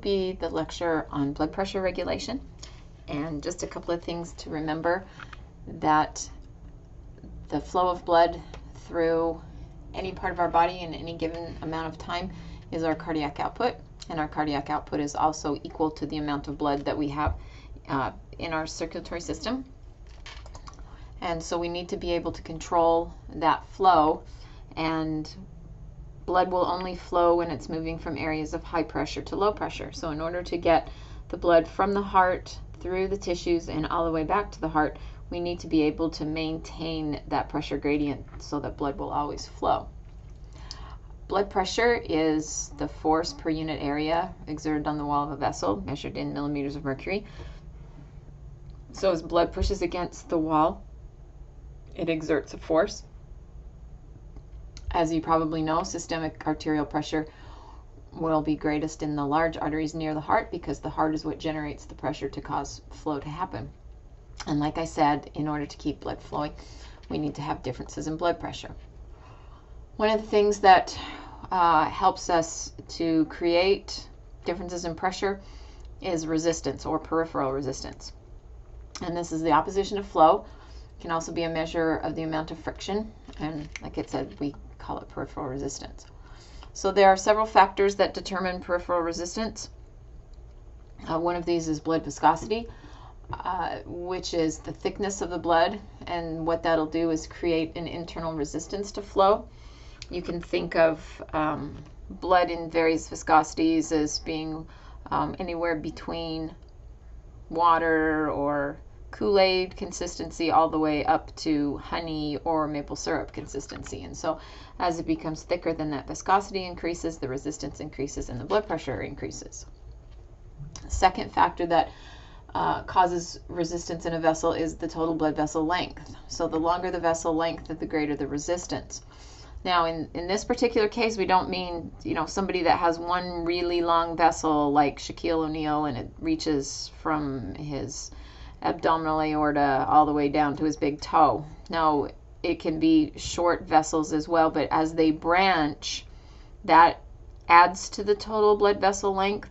Be the lecture on blood pressure regulation, and just a couple of things to remember: that the flow of blood through any part of our body in any given amount of time is our cardiac output, and our cardiac output is also equal to the amount of blood that we have in our circulatory system. And so we need to be able to control that flow, and blood will only flow when it's moving from areas of high pressure to low pressure. So in order to get the blood from the heart through the tissues and all the way back to the heart, we need to be able to maintain that pressure gradient so that blood will always flow. Blood pressure is the force per unit area exerted on the wall of a vessel, measured in millimeters of mercury. So as blood pushes against the wall, it exerts a force. As you probably know, systemic arterial pressure will be greatest in the large arteries near the heart, because the heart is what generates the pressure to cause flow to happen. And like I said, in order to keep blood flowing, we need to have differences in blood pressure. One of the things that helps us to create differences in pressure is resistance, or peripheral resistance. And this is the opposition of flow. It can also be a measure of the amount of friction, and like I said, we call it peripheral resistance. So there are several factors that determine peripheral resistance. One of these is blood viscosity, which is the thickness of the blood, and what that'll do is create an internal resistance to flow. You can think of blood in various viscosities as being anywhere between water or Kool-Aid consistency all the way up to honey or maple syrup consistency. And so as it becomes thicker, then that viscosity increases, the resistance increases, and the blood pressure increases. The second factor that causes resistance in a vessel is the total blood vessel length. So the longer the vessel length, the greater the resistance. Now in this particular case, we don't mean, somebody that has one really long vessel like Shaquille O'Neal, and it reaches from his abdominal aorta all the way down to his big toe. No, it can be short vessels as well, but as they branch, that adds to the total blood vessel length,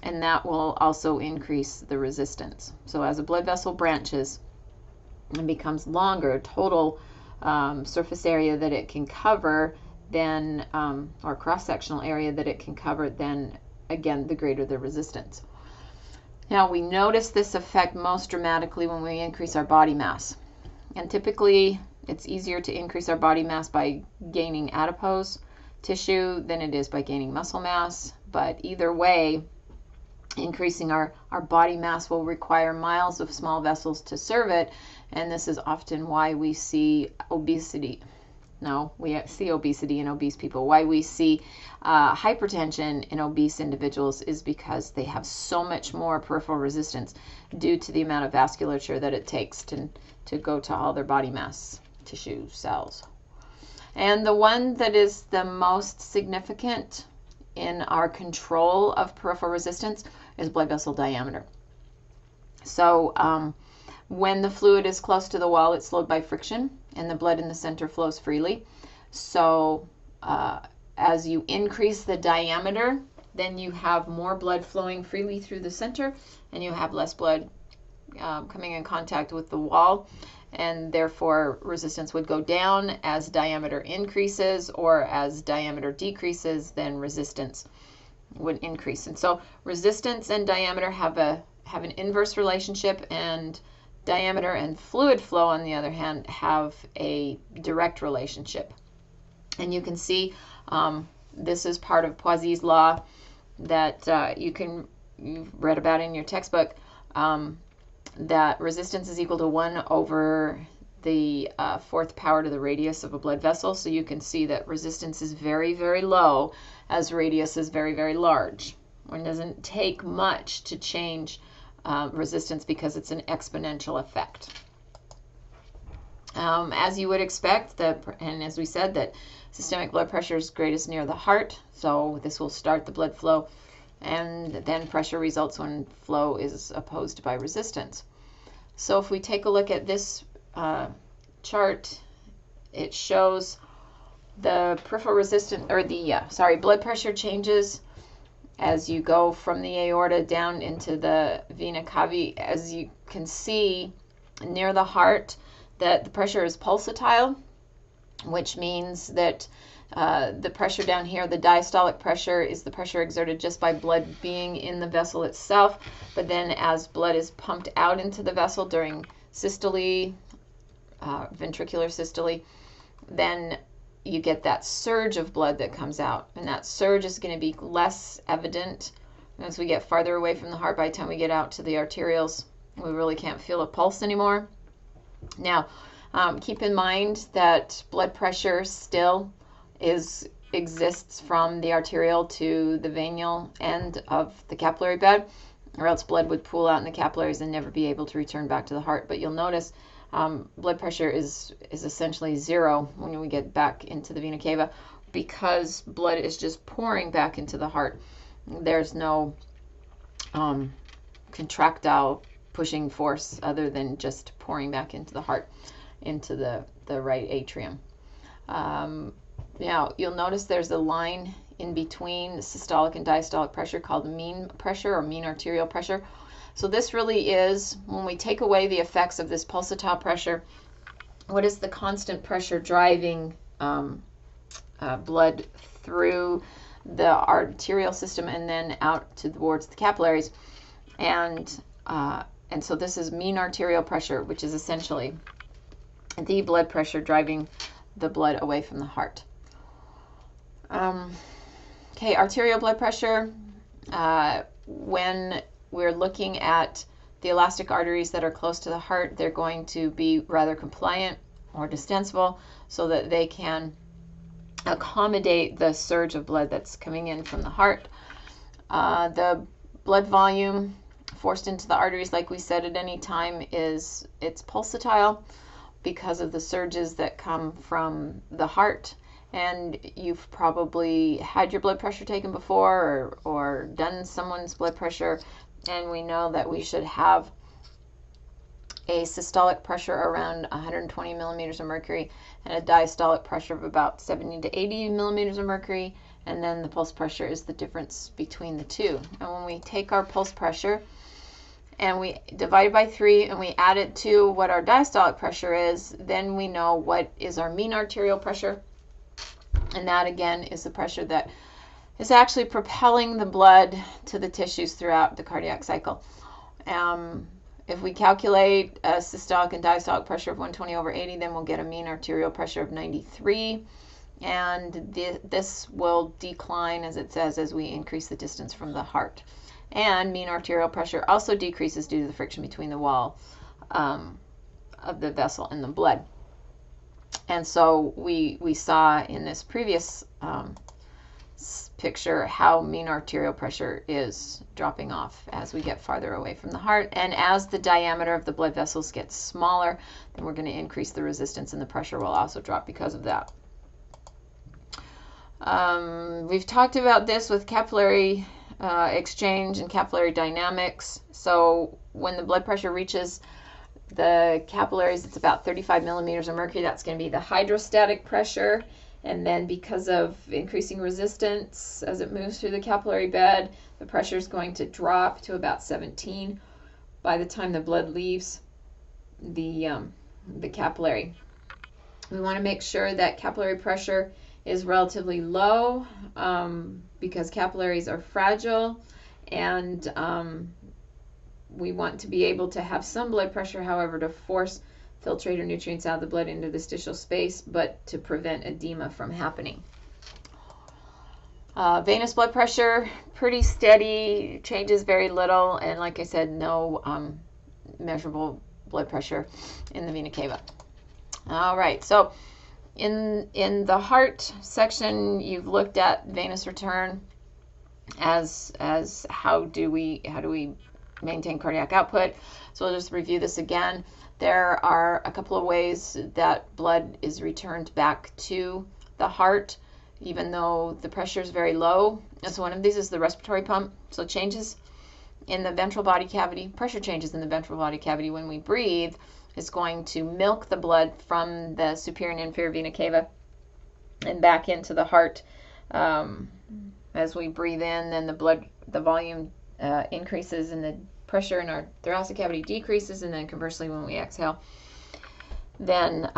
and that will also increase the resistance. So as a blood vessel branches and becomes longer, total surface area that it can cover, then or cross-sectional area that it can cover, then again, the greater the resistance. Now, we notice this effect most dramatically when we increase our body mass. And typically, it's easier to increase our body mass by gaining adipose tissue than it is by gaining muscle mass. But either way, increasing our body mass will require miles of small vessels to serve it. And this is often why we see obesity. No, we see obesity in obese people. Why we see hypertension in obese individuals is because they have so much more peripheral resistance due to the amount of vasculature that it takes to go to all their body mass tissue cells. And the one that is the most significant in our control of peripheral resistance is blood vessel diameter. So when the fluid is close to the wall, it's slowed by friction, and the blood in the center flows freely. So as you increase the diameter, then you have more blood flowing freely through the center, and you have less blood coming in contact with the wall, and therefore resistance would go down as diameter increases, or as diameter decreases, then resistance would increase. And so resistance and diameter have an inverse relationship, and diameter and fluid flow, on the other hand, have a direct relationship. And you can see this is part of Poiseuille's law that you've read about in your textbook, that resistance is equal to 1 over the fourth power to the radius of a blood vessel. So you can see that resistance is very, very low as radius is very, very large. It doesn't take much to change resistance because it's an exponential effect. As you would expect, and as we said, that systemic blood pressure is greatest near the heart, so this will start the blood flow, and then pressure results when flow is opposed by resistance. So if we take a look at this chart, it shows the peripheral resistance, or the blood pressure changes as you go from the aorta down into the vena cava. As you can see near the heart, that the pressure is pulsatile, which means that the pressure down here, the diastolic pressure, is the pressure exerted just by blood being in the vessel itself. But then as blood is pumped out into the vessel during systole, ventricular systole, then you get that surge of blood that comes out. And that surge is going to be less evident as we get farther away from the heart. By the time we get out to the arterioles, we really can't feel a pulse anymore. Now, keep in mind that blood pressure still exists from the arterial to the venule end of the capillary bed, or else blood would pool out in the capillaries and never be able to return back to the heart. But you'll notice blood pressure is essentially zero when we get back into the vena cava, because blood is just pouring back into the heart. There's no contractile pushing force other than just pouring back into the heart, into the right atrium. Now, you'll notice there's a line in between the systolic and diastolic pressure called mean pressure or mean arterial pressure. So this really is, when we take away the effects of this pulsatile pressure, what is the constant pressure driving blood through the arterial system and then out towards the capillaries. And so this is mean arterial pressure, which is essentially the blood pressure driving the blood away from the heart. Okay, arterial blood pressure. When we're looking at the elastic arteries that are close to the heart, they're going to be rather compliant or distensible so that they can accommodate the surge of blood that's coming in from the heart. The blood volume forced into the arteries, like we said, at any time it's pulsatile because of the surges that come from the heart. And you've probably had your blood pressure taken before or done someone's blood pressure, and we know that we should have a systolic pressure around 120 millimeters of mercury and a diastolic pressure of about 70 to 80 millimeters of mercury, and then the pulse pressure is the difference between the two. And when we take our pulse pressure and we divide it by 3 and we add it to what our diastolic pressure is, then we know what is our mean arterial pressure. And that, again, is the pressure that is actually propelling the blood to the tissues throughout the cardiac cycle. If we calculate a systolic and diastolic pressure of 120 over 80, then we'll get a mean arterial pressure of 93. And this will decline, as it says, as we increase the distance from the heart. And mean arterial pressure also decreases due to the friction between the wall of the vessel and the blood. And so we saw in this previous picture how mean arterial pressure is dropping off as we get farther away from the heart. And as the diameter of the blood vessels gets smaller, then we're going to increase the resistance, and the pressure will also drop because of that. We've talked about this with capillary exchange and capillary dynamics. So when the blood pressure reaches the capillaries, it's about 35 millimeters of mercury. That's going to be the hydrostatic pressure. And then because of increasing resistance as it moves through the capillary bed, the pressure is going to drop to about 17 by the time the blood leaves the capillary. We want to make sure that capillary pressure is relatively low because capillaries are fragile, and we want to be able to have some blood pressure, however, to force filtrate or nutrients out of the blood into the stitial space, but to prevent edema from happening. Venous blood pressure, pretty steady, changes very little, and like I said, no measurable blood pressure in the vena cava. All right, so in the heart section, you've looked at venous return as how do we maintain cardiac output. So we'll just review this again. There are a couple of ways that blood is returned back to the heart, even though the pressure is very low. And so one of these is the respiratory pump. So changes in the ventral body cavity, pressure changes in the ventral body cavity when we breathe is going to milk the blood from the superior and inferior vena cava and back into the heart As we breathe in, then the volume increases and the pressure in our thoracic cavity decreases, and then conversely when we exhale, then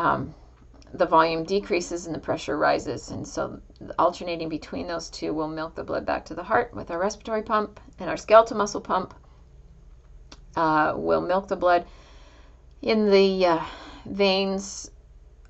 the volume decreases and the pressure rises. And so alternating between those two will milk the blood back to the heart with our respiratory pump, and our skeletal muscle pump will milk the blood in the veins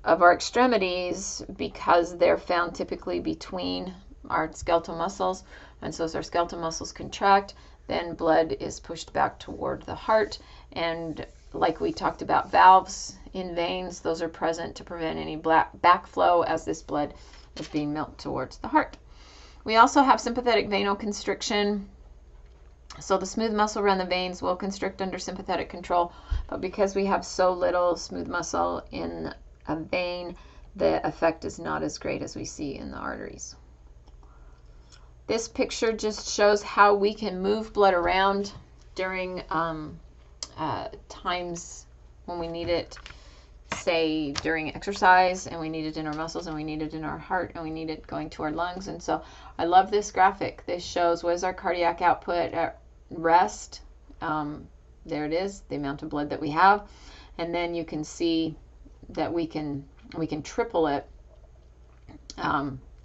of our extremities, because they're found typically between our skeletal muscles. And so as our skeletal muscles contract, then blood is pushed back toward the heart. And like we talked about valves in veins, those are present to prevent any backflow as this blood is being milked towards the heart. We also have sympathetic vasoconstriction. So the smooth muscle around the veins will constrict under sympathetic control, but because we have so little smooth muscle in a vein, the effect is not as great as we see in the arteries. This picture just shows how we can move blood around during times when we need it, say during exercise, and we need it in our muscles, and we need it in our heart, and we need it going to our lungs. And so I love this graphic. This shows what is our cardiac output at rest. There it is, the amount of blood that we have. And then you can see that we can triple it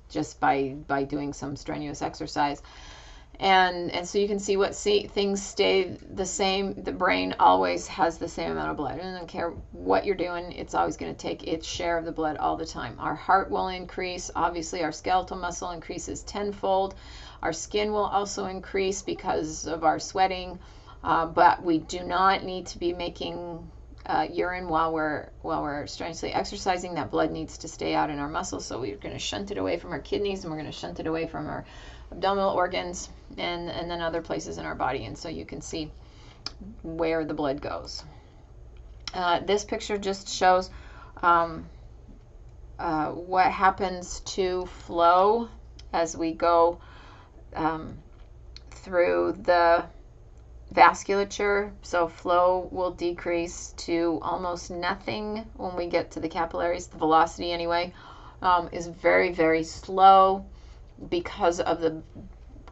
just by doing some strenuous exercise. And so you can see things stay the same. The brain always has the same amount of blood. It doesn't care what you're doing. It's always going to take its share of the blood all the time. Our heart will increase. Obviously, our skeletal muscle increases tenfold. Our skin will also increase because of our sweating. But we do not need to be making urine while we're strenuously exercising. That blood needs to stay out in our muscles. So we're going to shunt it away from our kidneys, and we're going to shunt it away from our abdominal organs, and then other places in our body. And so you can see where the blood goes. This picture just shows what happens to flow as we go through the vasculature. So flow will decrease to almost nothing when we get to the capillaries. The velocity anyway is very, very slow, because of the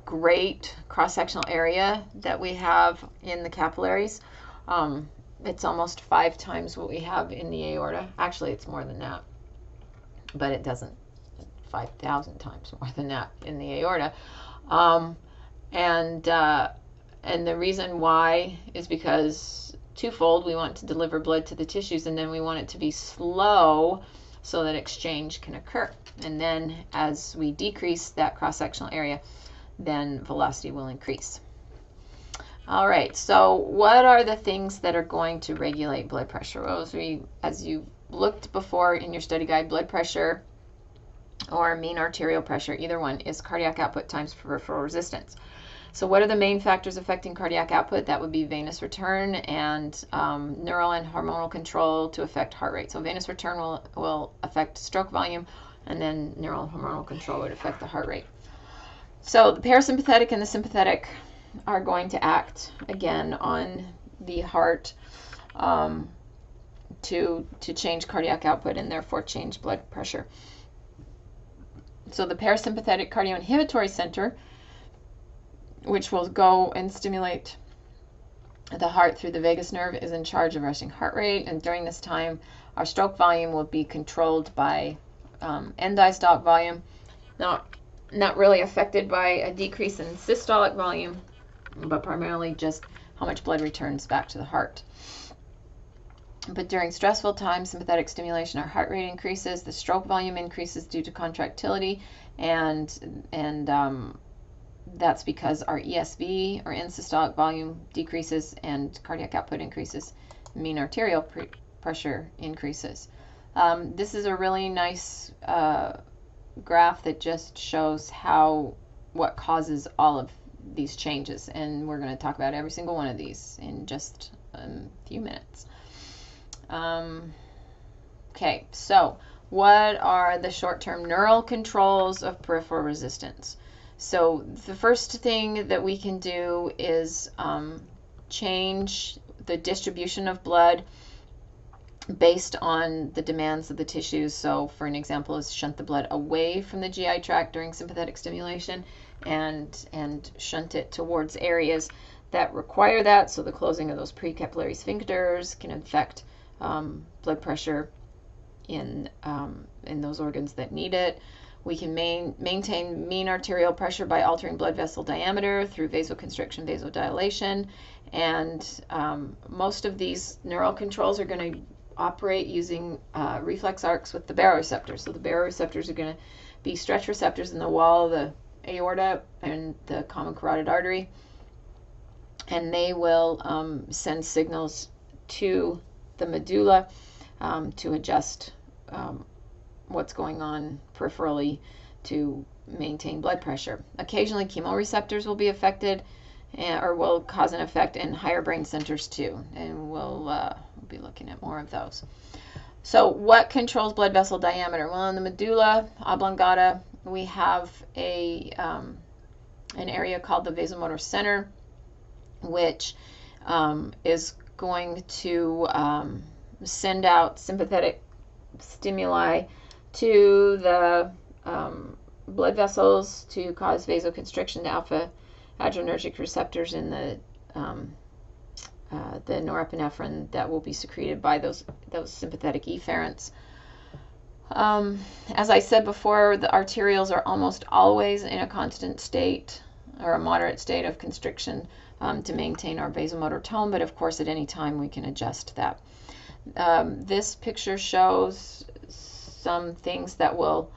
great cross-sectional area that we have in the capillaries. It's almost 5 times what we have in the aorta. Actually, it's more than that, but it doesn't. 5,000 times more than that in the aorta. And the reason why is because twofold. We want to deliver blood to the tissues, and then we want it to be slow so that exchange can occur. And then as we decrease that cross-sectional area, then velocity will increase. All right, so what are the things that are going to regulate blood pressure? Well, as you looked before in your study guide, blood pressure or mean arterial pressure, either one, is cardiac output times peripheral resistance. So what are the main factors affecting cardiac output? That would be venous return and neural and hormonal control to affect heart rate. So venous return will affect stroke volume, and then neural and hormonal control would affect the heart rate. So the parasympathetic and the sympathetic are going to act again on the heart to change cardiac output and therefore change blood pressure. So the parasympathetic cardioinhibitory center, which will go and stimulate the heart through the vagus nerve, is in charge of resting heart rate. And during this time, our stroke volume will be controlled by end-diastolic volume, not really affected by a decrease in systolic volume, but primarily just how much blood returns back to the heart. But during stressful times, sympathetic stimulation, our heart rate increases, the stroke volume increases due to contractility, and that's because our ESV, or end systolic volume, decreases and cardiac output increases, mean arterial pressure increases. This is a really nice graph that just shows what causes all of these changes, and we're going to talk about every single one of these in just a few minutes. Okay, so what are the short-term neural controls of peripheral resistance? So the first thing that we can do is change the distribution of blood based on the demands of the tissues. So for an example is shunt the blood away from the GI tract during sympathetic stimulation and shunt it towards areas that require that. So the closing of those precapillary sphincters can affect blood pressure in those organs that need it. We can maintain mean arterial pressure by altering blood vessel diameter through vasoconstriction, vasodilation, and most of these neural controls are going to operate using reflex arcs with the baroreceptors. So the baroreceptors are going to be stretch receptors in the wall of the aorta and the common carotid artery, and they will send signals to the medulla to adjust what's going on peripherally to maintain blood pressure. Occasionally chemoreceptors will be affected or will cause an effect in higher brain centers too, and we'll be looking at more of those. So what controls blood vessel diameter? Well, in the medulla oblongata we have an area called the vasomotor center, which is going to send out sympathetic stimuli to the blood vessels to cause vasoconstriction to alpha adrenergic receptors in the norepinephrine that will be secreted by those sympathetic efferents. As I said before, the arterioles are almost always in a constant state or a moderate state of constriction to maintain our vasomotor tone, but of course at any time we can adjust that. This picture shows some things that will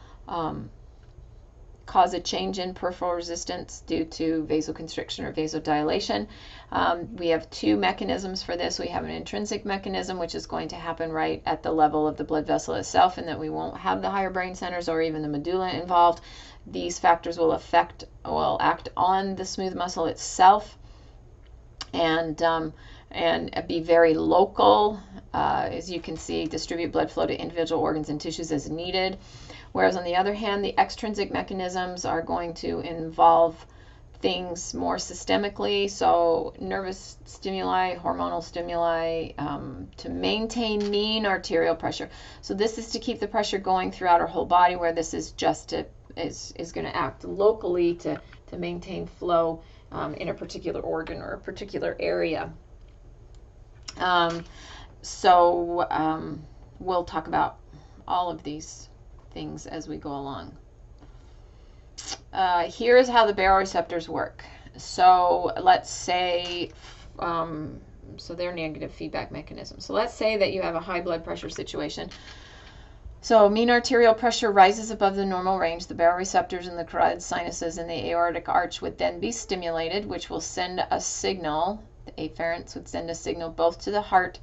cause a change in peripheral resistance due to vasoconstriction or vasodilation. We have two mechanisms for this. We have an intrinsic mechanism, which is going to happen right at the level of the blood vessel itself, and that we won't have the higher brain centers or even the medulla involved. These factors will act on the smooth muscle itself and be very local. As you can see, distribute blood flow to individual organs and tissues as needed. Whereas on the other hand, the extrinsic mechanisms are going to involve things more systemically, so nervous stimuli, hormonal stimuli, to maintain mean arterial pressure. So this is to keep the pressure going throughout our whole body, where this is just is going to act locally to maintain flow in a particular organ or a particular area. We'll talk about all of these things as we go along. Here is how the baroreceptors work. So let's say, so they're negative feedback mechanisms. So let's say that you have a high blood pressure situation. So mean arterial pressure rises above the normal range. The baroreceptors in the carotid sinuses and the aortic arch would then be stimulated, which will send a signal. The afferents would send a signal both to the heart,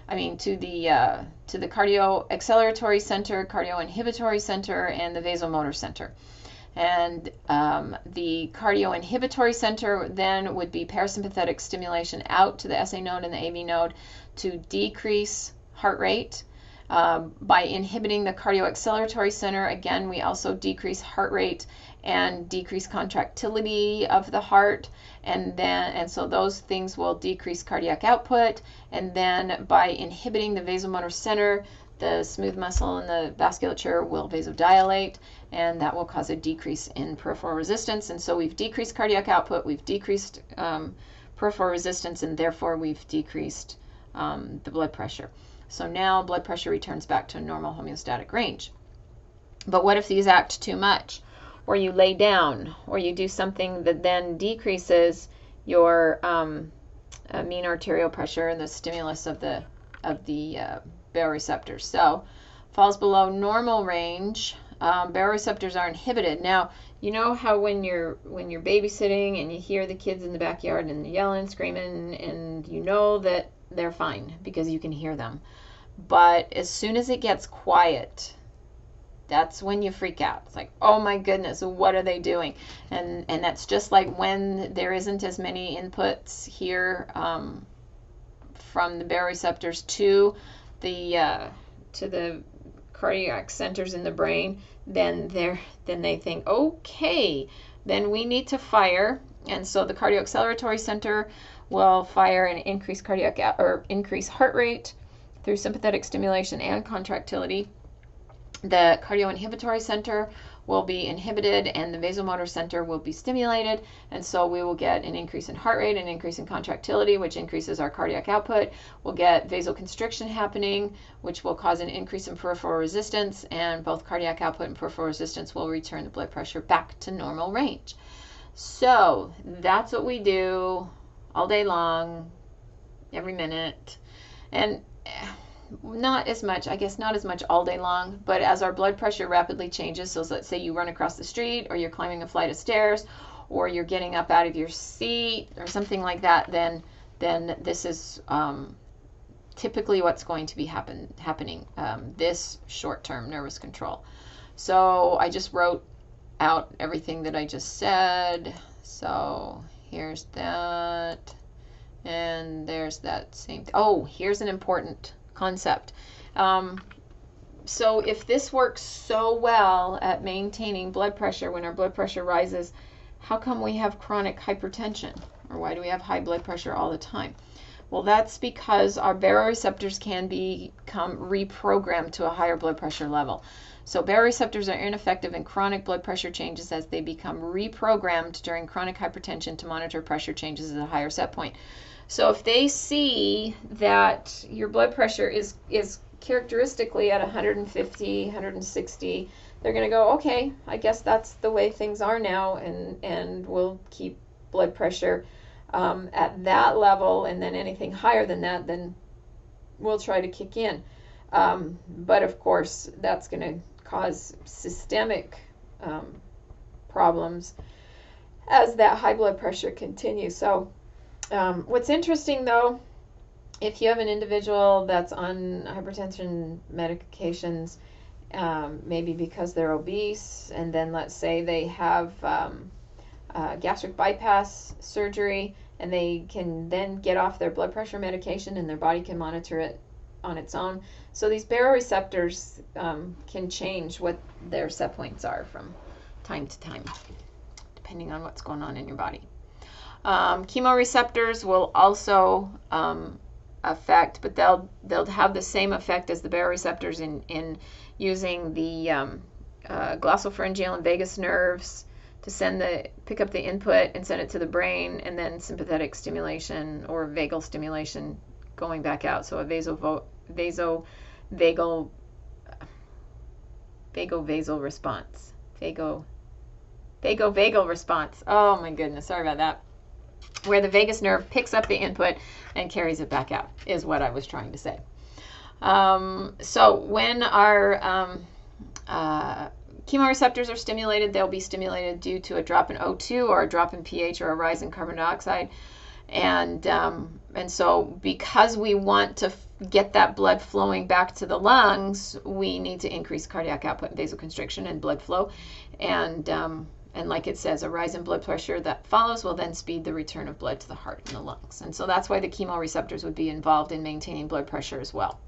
to the cardioacceleratory center, cardioinhibitory center, and the vasomotor center. And the cardioinhibitory center then would be parasympathetic stimulation out to the SA node and the AV node to decrease heart rate. By inhibiting the cardioacceleratory center, again, we also decrease heart rate and decrease contractility of the heart, and so those things will decrease cardiac output. And then by inhibiting the vasomotor center, the smooth muscle in the vasculature will vasodilate, and that will cause a decrease in peripheral resistance. And so we've decreased cardiac output, we've decreased peripheral resistance, and therefore we've decreased the blood pressure. So now blood pressure returns back to a normal homeostatic range. But what if these act too much? Or you lay down, or you do something that then decreases your mean arterial pressure and the stimulus of the baroreceptors. So falls below normal range, baroreceptors are inhibited. Now, you know how when you're babysitting and you hear the kids in the backyard and yelling, screaming, and you know that they're fine because you can hear them. But as soon as it gets quiet, that's when you freak out. It's like, oh my goodness, what are they doing? And that's just like when there isn't as many inputs here from the baroreceptors to the cardiac centers in the brain. Then they think, okay, then we need to fire. And so the cardioacceleratory center will fire and increase increase heart rate through sympathetic stimulation and contractility. The cardioinhibitory center will be inhibited and the vasomotor center will be stimulated, and so we will get an increase in heart rate, an increase in contractility, which increases our cardiac output. We'll get vasoconstriction happening, which will cause an increase in peripheral resistance, and both cardiac output and peripheral resistance will return the blood pressure back to normal range. So that's what we do all day long, every minute, and not as much all day long, but as our blood pressure rapidly changes, so let's say you run across the street, or you're climbing a flight of stairs, or you're getting up out of your seat or something like that, then this is typically what's going to be happening, this short-term nervous control. So I just wrote out everything that I just said. So here's that, and there's that same oh, here's an important concept. So if this works so well at maintaining blood pressure when our blood pressure rises, how come we have chronic hypertension? Or why do we have high blood pressure all the time? Well, that's because our baroreceptors can become reprogrammed to a higher blood pressure level. So baroreceptors are ineffective in chronic blood pressure changes as they become reprogrammed during chronic hypertension to monitor pressure changes at a higher set point. So if they see that your blood pressure is characteristically at 150, 160, they're going to go, okay, I guess that's the way things are now, and we'll keep blood pressure at that level, and then anything higher than that, then we'll try to kick in. But of course, that's going to cause systemic problems as that high blood pressure continues. So what's interesting, though, if you have an individual that's on hypertension medications, maybe because they're obese, and then let's say they have gastric bypass surgery, and they can then get off their blood pressure medication and their body can monitor it on its own. So these baroreceptors can change what their set points are from time to time, depending on what's going on in your body. Chemoreceptors will also affect, but they'll have the same effect as the baroreceptors in using the glossopharyngeal and vagus nerves to pick up the input and send it to the brain, and then sympathetic stimulation or vagal stimulation going back out. So a vagovasal response. Vagal response. Oh my goodness, sorry about that. Where the vagus nerve picks up the input and carries it back out, is what I was trying to say. So when our chemoreceptors are stimulated, they'll be stimulated due to a drop in O2 or a drop in pH or a rise in carbon dioxide. And so because we want to get that blood flowing back to the lungs, we need to increase cardiac output and vasoconstriction and blood flow. And like it says, a rise in blood pressure that follows will then speed the return of blood to the heart and the lungs. And so that's why the chemoreceptors would be involved in maintaining blood pressure as well.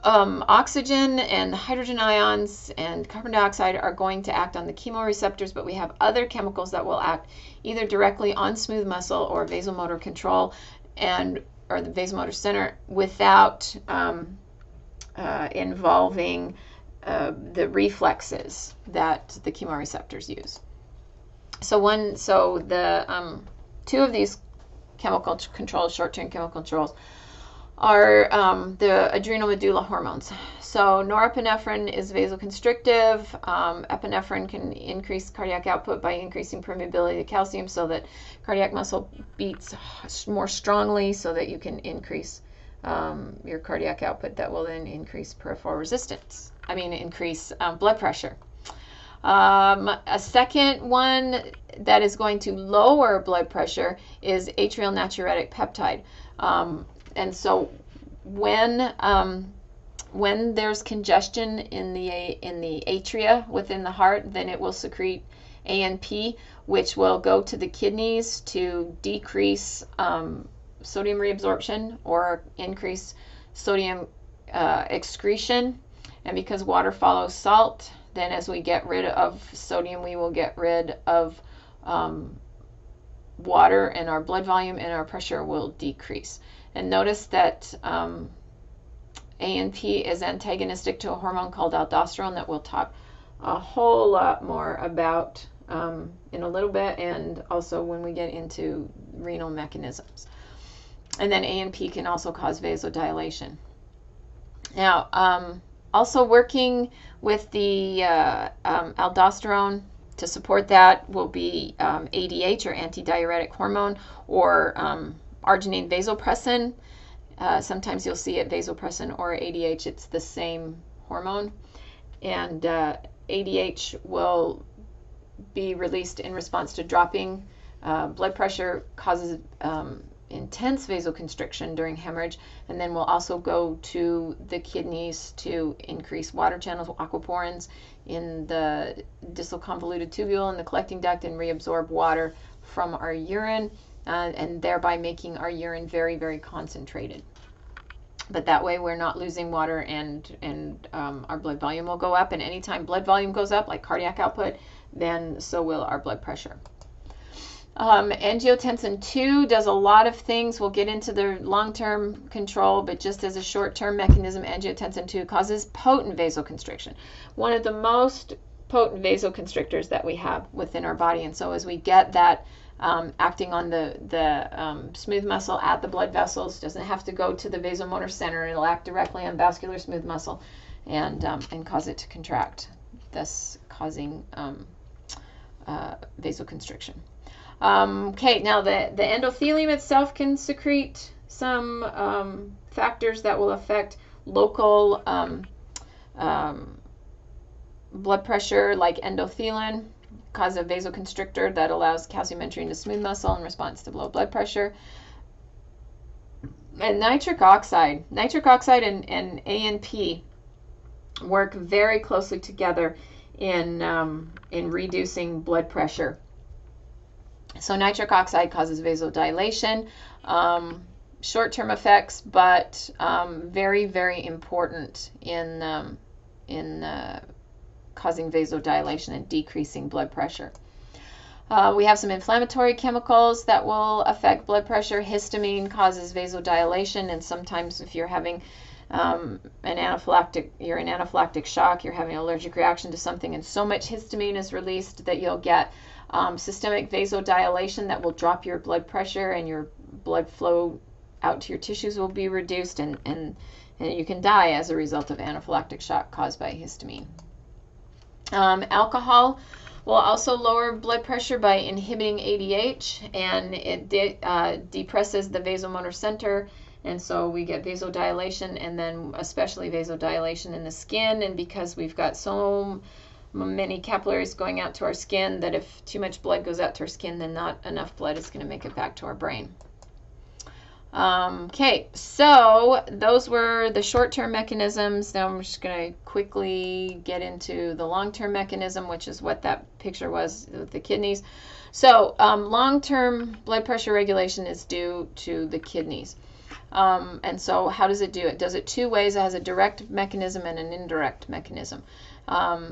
Oxygen and hydrogen ions and carbon dioxide are going to act on the chemoreceptors, but we have other chemicals that will act either directly on smooth muscle or vasomotor control or the vasomotor center without involving the reflexes that the chemoreceptors use. So two of these chemical controls, short-term chemical controls, are the adrenal medulla hormones. So norepinephrine is vasoconstrictive. Epinephrine can increase cardiac output by increasing permeability to calcium so that cardiac muscle beats more strongly so that you can increase your cardiac output. That will then increase peripheral resistance. Increase blood pressure. A second one that is going to lower blood pressure is atrial natriuretic peptide. And so when there's congestion in the atria within the heart, then it will secrete ANP, which will go to the kidneys to decrease sodium reabsorption or increase sodium excretion. And because water follows salt, then as we get rid of sodium, we will get rid of water, and our blood volume and our pressure will decrease. And notice that ANP is antagonistic to a hormone called aldosterone that we'll talk a whole lot more about in a little bit, and also when we get into renal mechanisms. And then ANP can also cause vasodilation. Now, also working with the aldosterone to support that will be ADH, or antidiuretic hormone, or arginine vasopressin. Sometimes you'll see it vasopressin or ADH. It's the same hormone. And ADH will be released in response to dropping blood pressure, causes intense vasoconstriction during hemorrhage, and then will also go to the kidneys to increase water channels, aquaporins, in the distal convoluted tubule and the collecting duct, and reabsorb water from our urine, and thereby making our urine very, very concentrated. But that way we're not losing water, and our blood volume will go up, and anytime blood volume goes up, like cardiac output, then so will our blood pressure. Angiotensin II does a lot of things. We'll get into the long-term control, but just as a short-term mechanism, angiotensin II causes potent vasoconstriction. One of the most potent vasoconstrictors that we have within our body. And so as we get that acting on the smooth muscle at the blood vessels, doesn't have to go to the vasomotor center. It'll act directly on vascular smooth muscle and cause it to contract, thus causing vasoconstriction. Okay, now the endothelium itself can secrete some factors that will affect local blood pressure, like endothelin, cause a vasoconstrictor that allows calcium entry into smooth muscle in response to low blood pressure. And nitric oxide and ANP work very closely together in reducing blood pressure. So nitric oxide causes vasodilation, short-term effects, but very, very important in causing vasodilation and decreasing blood pressure. We have some inflammatory chemicals that will affect blood pressure. Histamine causes vasodilation, and sometimes if you're having you're in anaphylactic shock, you're having an allergic reaction to something, and so much histamine is released that you'll get systemic vasodilation that will drop your blood pressure, and your blood flow out to your tissues will be reduced, and you can die as a result of anaphylactic shock caused by histamine. Alcohol will also lower blood pressure by inhibiting ADH, and it depresses the vasomotor center, and so we get vasodilation, and then especially vasodilation in the skin. And because we've got so many capillaries going out to our skin, that if too much blood goes out to our skin, then not enough blood is going to make it back to our brain. Okay, so those were the short-term mechanisms. Now I'm just going to quickly get into the long-term mechanism, which is what that picture was with the kidneys. So long-term blood pressure regulation is due to the kidneys. And so how does it do it? It does it two ways. It has a direct mechanism and an indirect mechanism.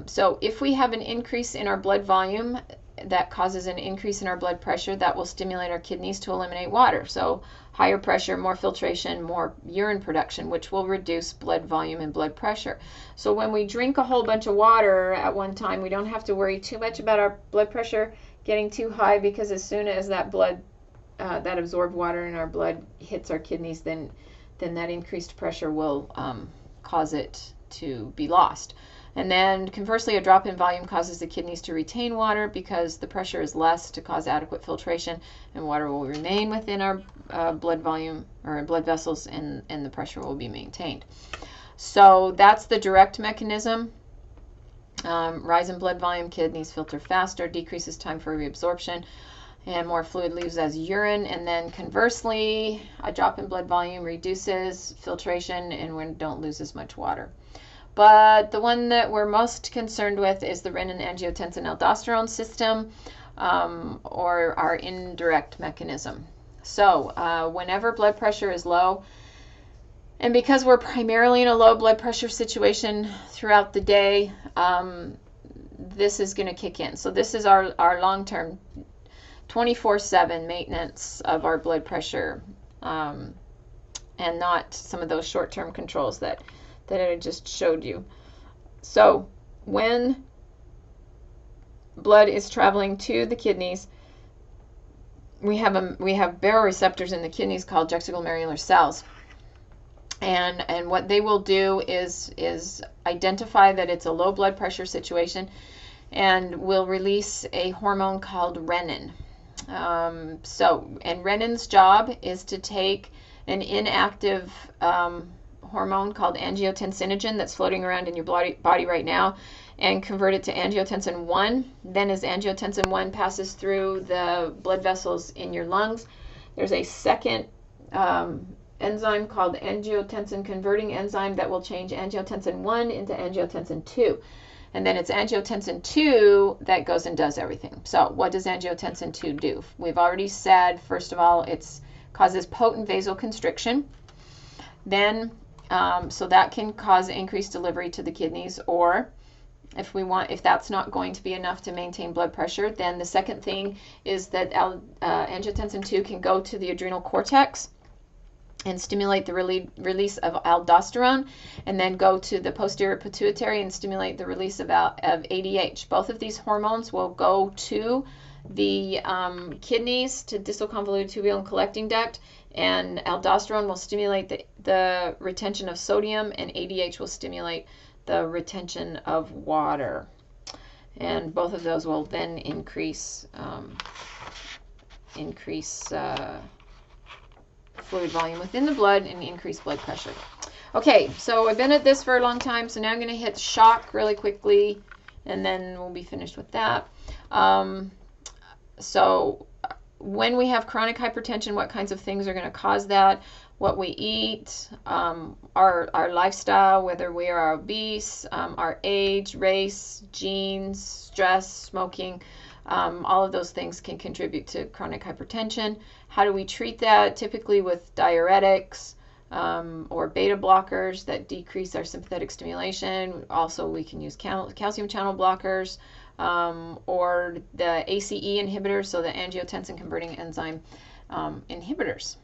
So if we have an increase in our blood volume that causes an increase in our blood pressure, that will stimulate our kidneys to eliminate water. So higher pressure, more filtration, more urine production, which will reduce blood volume and blood pressure. So when we drink a whole bunch of water at one time, we don't have to worry too much about our blood pressure getting too high, because as soon as that blood, that absorbed water in our blood hits our kidneys, then that increased pressure will cause it to be lost. And then conversely, a drop in volume causes the kidneys to retain water because the pressure is less to cause adequate filtration, and water will remain within our blood volume or blood vessels, and the pressure will be maintained. So that's the direct mechanism. Rise in blood volume, kidneys filter faster, decreases time for reabsorption, and more fluid leaves as urine. And then conversely, a drop in blood volume reduces filtration, and we don't lose as much water. But the one that we're most concerned with is the renin-angiotensin-aldosterone system, or our indirect mechanism. So whenever blood pressure is low, and because we're primarily in a low blood pressure situation throughout the day, this is going to kick in. So this is our long-term 24/7 maintenance of our blood pressure. and not some of those short-term controls that I just showed you. So when blood is traveling to the kidneys, we have baroreceptors in the kidneys called juxtaglomerular cells. And what they will do is identify that it's a low blood pressure situation and will release a hormone called renin. And renin's job is to take an inactive hormone called angiotensinogen that's floating around in your body right now and convert it to angiotensin 1. Then as angiotensin 1 passes through the blood vessels in your lungs, there's a second enzyme called angiotensin converting enzyme that will change angiotensin 1 into angiotensin 2. And then it's angiotensin 2 that goes and does everything. So what does angiotensin 2 do? We've already said, first of all, it causes potent vasoconstriction. Then, so that can cause increased delivery to the kidneys, or if that's not going to be enough to maintain blood pressure, then the second thing is that angiotensin 2 can go to the adrenal cortex and stimulate the release of aldosterone, and then go to the posterior pituitary and stimulate the release of ADH. Both of these hormones will go to the kidneys, to distal convoluted tubule and collecting duct, and aldosterone will stimulate the retention of sodium, and ADH will stimulate the retention of water. And both of those will then increase fluid volume within the blood and increase blood pressure. Okay, so I've been at this for a long time, so now I'm going to hit shock really quickly, and then we'll be finished with that. So when we have chronic hypertension, what kinds of things are going to cause that? What we eat, our lifestyle, whether we are obese, our age, race, genes, stress, smoking, all of those things can contribute to chronic hypertension. How do we treat that? Typically with diuretics or beta blockers that decrease our sympathetic stimulation. Also, we can use calcium channel blockers or the ACE inhibitors, so the angiotensin converting enzyme inhibitors.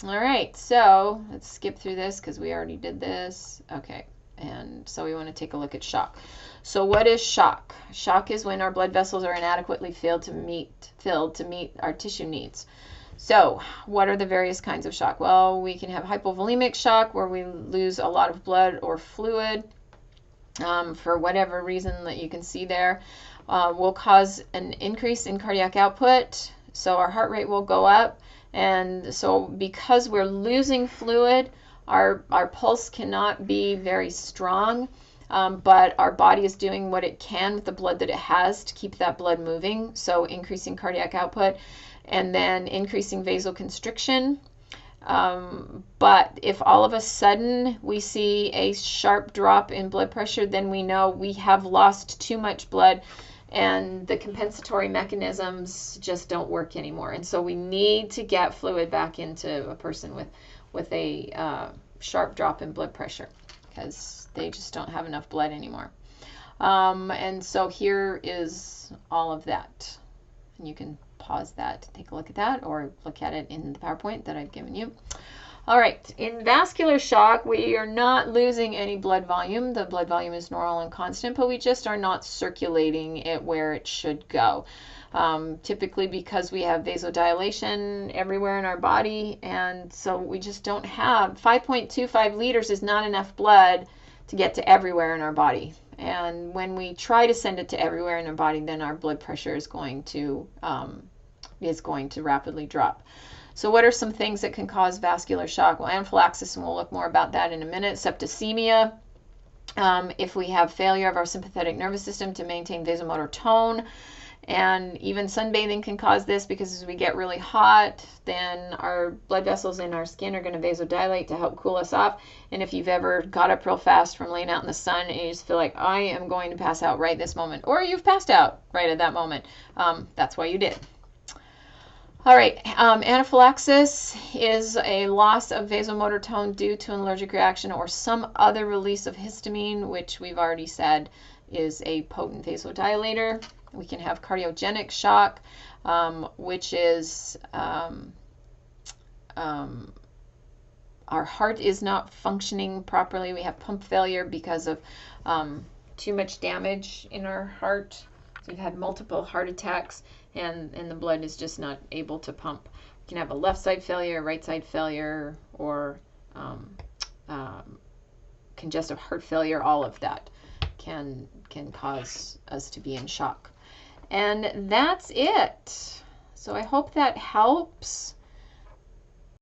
All right, so let's skip through this because we already did this. Okay, and so we want to take a look at shock. So what is shock? Shock is when our blood vessels are inadequately filled to meet our tissue needs. So what are the various kinds of shock? Well, we can have hypovolemic shock, where we lose a lot of blood or fluid for whatever reason that you can see there. Will cause an increase in cardiac output, so our heart rate will go up. And so because we're losing fluid, our pulse cannot be very strong, but our body is doing what it can with the blood that it has to keep that blood moving, so increasing cardiac output, and then increasing vasoconstriction. But if all of a sudden we see a sharp drop in blood pressure, then we know we have lost too much blood, and the compensatory mechanisms just don't work anymore. And so we need to get fluid back into a person with a sharp drop in blood pressure, because they just don't have enough blood anymore. And so here is all of that. And you can pause that to take a look at that, or look at it in the PowerPoint that I've given you. All right, in vascular shock, we are not losing any blood volume. The blood volume is normal and constant, but we just are not circulating it where it should go. Typically because we have vasodilation everywhere in our body, and so we just don't have 5.25 liters is not enough blood to get to everywhere in our body. And when we try to send it to everywhere in our body, then our blood pressure is going to rapidly drop. So what are some things that can cause vascular shock? Well, anaphylaxis, and we'll look more about that in a minute. Septicemia, if we have failure of our sympathetic nervous system to maintain vasomotor tone. And even sunbathing can cause this, because as we get really hot, then our blood vessels in our skin are going to vasodilate to help cool us off. And if you've ever got up real fast from laying out in the sun and you just feel like, I am going to pass out right this moment, or you've passed out right at that moment, that's why you did. All right, anaphylaxis is a loss of vasomotor tone due to an allergic reaction or some other release of histamine, which we've already said is a potent vasodilator. We can have cardiogenic shock, which is our heart is not functioning properly. We have pump failure because of too much damage in our heart. So we've had multiple heart attacks, and the blood is just not able to pump. We can have a left side failure, right side failure, or congestive heart failure. All of that can cause us to be in shock. And that's it. So I hope that helps.